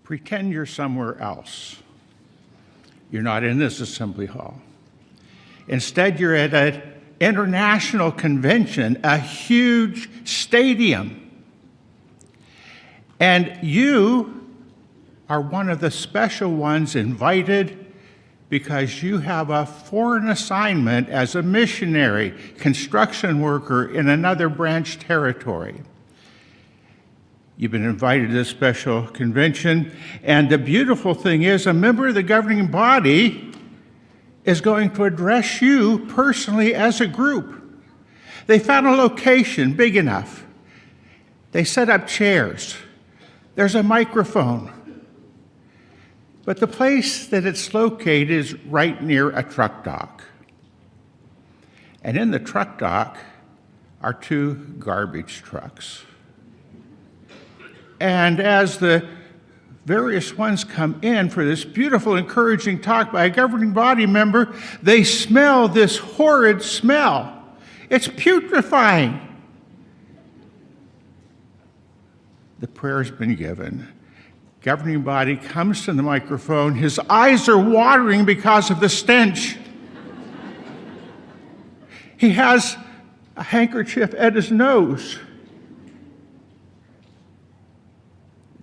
Pretend you're somewhere else. You're not in this assembly hall. Instead, you're at an international convention, a huge stadium. And you are one of the special ones invited because you have a foreign assignment as a missionary, construction worker in another branch territory. You've been invited to this special convention, and the beautiful thing is a member of the governing body is going to address you personally as a group. They found a location big enough. They set up chairs. There's a microphone. But the place that it's located is right near a truck dock. And in the truck dock are 2 garbage trucks. And as the various ones come in for this beautiful, encouraging talk by a governing body member, they smell this horrid smell. It's putrefying. The prayer's been given. Governing body comes to the microphone. His eyes are watering because of the stench. He has a handkerchief at his nose.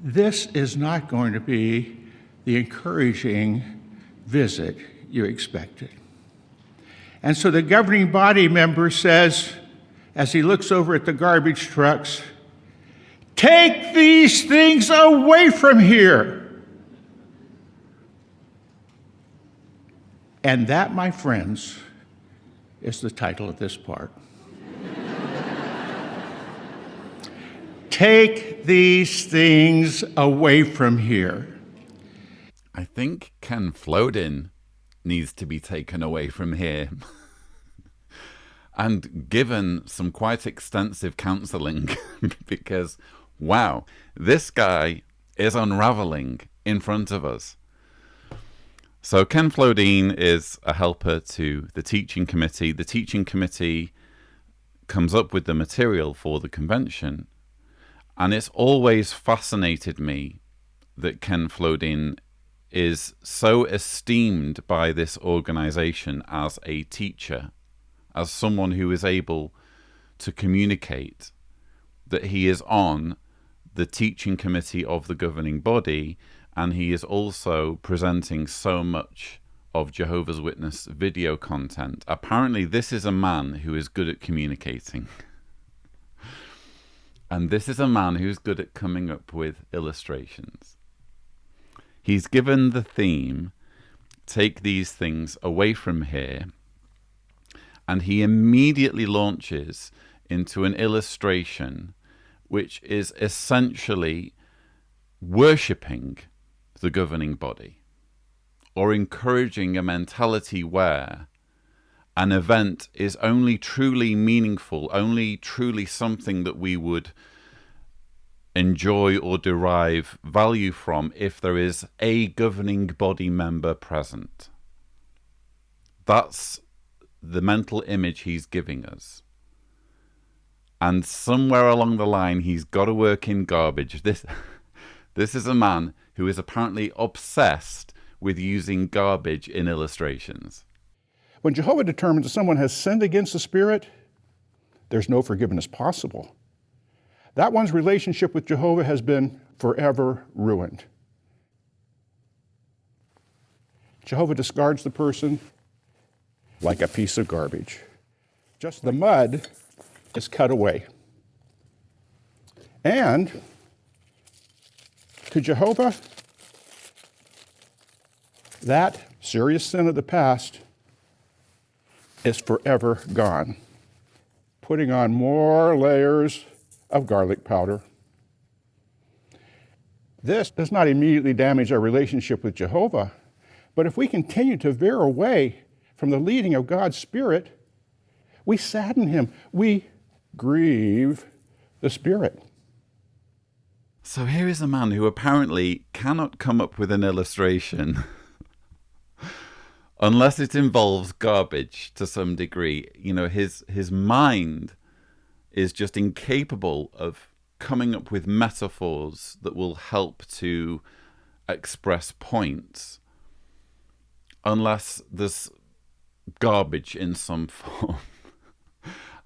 This is not going to be the encouraging visit you expected. And so the governing body member says, as he looks over at the garbage trucks, "Take these things away from here." And that, my friends, is the title of this part. Take these things away from here. I think Ken Flodin needs to be taken away from here and given some quite extensive counseling because, wow, this guy is unraveling in front of us. So Ken Flodin is a helper to the teaching committee. The teaching committee comes up with the material for the convention. And it's always fascinated me that Ken Flodin is so esteemed by this organization as a teacher, as someone who is able to communicate that he is on the teaching committee of the governing body, and he is also presenting so much of Jehovah's Witness video content. Apparently, this is a man who is good at communicating. And this is a man who's good at coming up with illustrations. He's given the theme, "Take these things away from here," and he immediately launches into an illustration which is essentially worshipping the governing body, or encouraging a mentality where an event is only truly meaningful, only truly something that we would enjoy or derive value from if there is a governing body member present. That's the mental image he's giving us. And somewhere along the line, he's got to work in garbage. This is a man who is apparently obsessed with using garbage in illustrations. When Jehovah determines that someone has sinned against the Spirit, there's no forgiveness possible. That one's relationship with Jehovah has been forever ruined. Jehovah discards the person like a piece of garbage. Just the mud is cut away. And to Jehovah, that serious sin of the past is forever gone, putting on more layers of garlic powder. This does not immediately damage our relationship with Jehovah, but if we continue to veer away from the leading of God's Spirit, we sadden him. We grieve the Spirit. So here is a man who apparently cannot come up with an illustration unless it involves garbage to some degree. You know, his mind is just incapable of coming up with metaphors that will help to express points unless there's garbage in some form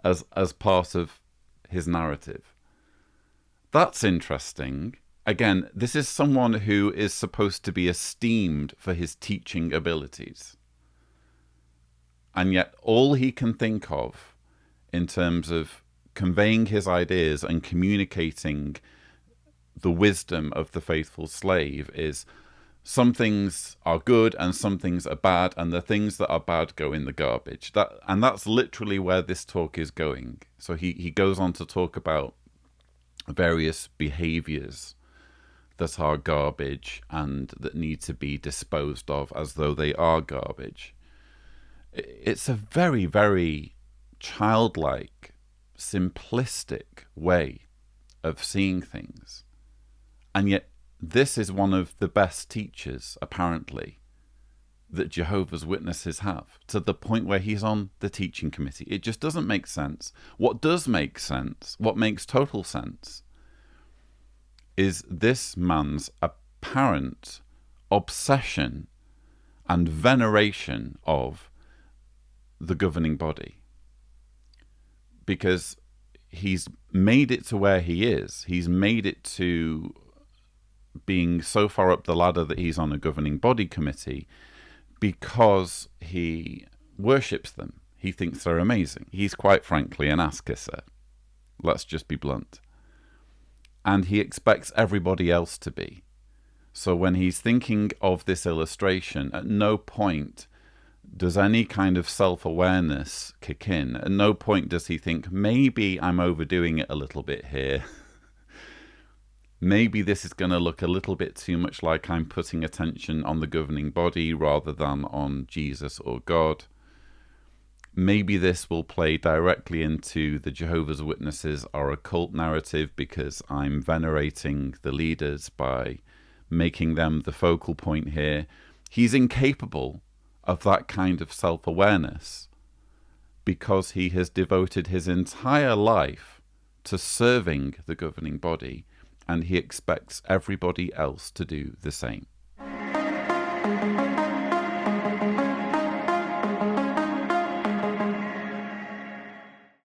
as part of his narrative. That's interesting. Again, this is someone who is supposed to be esteemed for his teaching abilities. And yet all he can think of in terms of conveying his ideas and communicating the wisdom of the faithful slave is some things are good and some things are bad, and the things that are bad go in the garbage. And that's literally where this talk is going. So he goes on to talk about various behaviors that are garbage and that need to be disposed of as though they are garbage. It's a very, very childlike, simplistic way of seeing things. And yet this is one of the best teachers, apparently, that Jehovah's Witnesses have, to the point where he's on the teaching committee. It just doesn't make sense. What does make sense, what makes total sense, is this man's apparent obsession and veneration of the governing body. Because he's made it to where he is. He's made it to being so far up the ladder that he's on a governing body committee because he worships them. He thinks they're amazing. He's quite frankly an ass-kisser. Let's just be blunt. And he expects everybody else to be. So when he's thinking of this illustration, at no point does any kind of self-awareness kick in. At no point does he think, maybe I'm overdoing it a little bit here. Maybe this is going to look a little bit too much like I'm putting attention on the governing body rather than on Jesus or God. Maybe this will play directly into the Jehovah's Witnesses are a cult narrative because I'm venerating the leaders by making them the focal point here. He's incapable of that kind of self-awareness because he has devoted his entire life to serving the governing body, and he expects everybody else to do the same.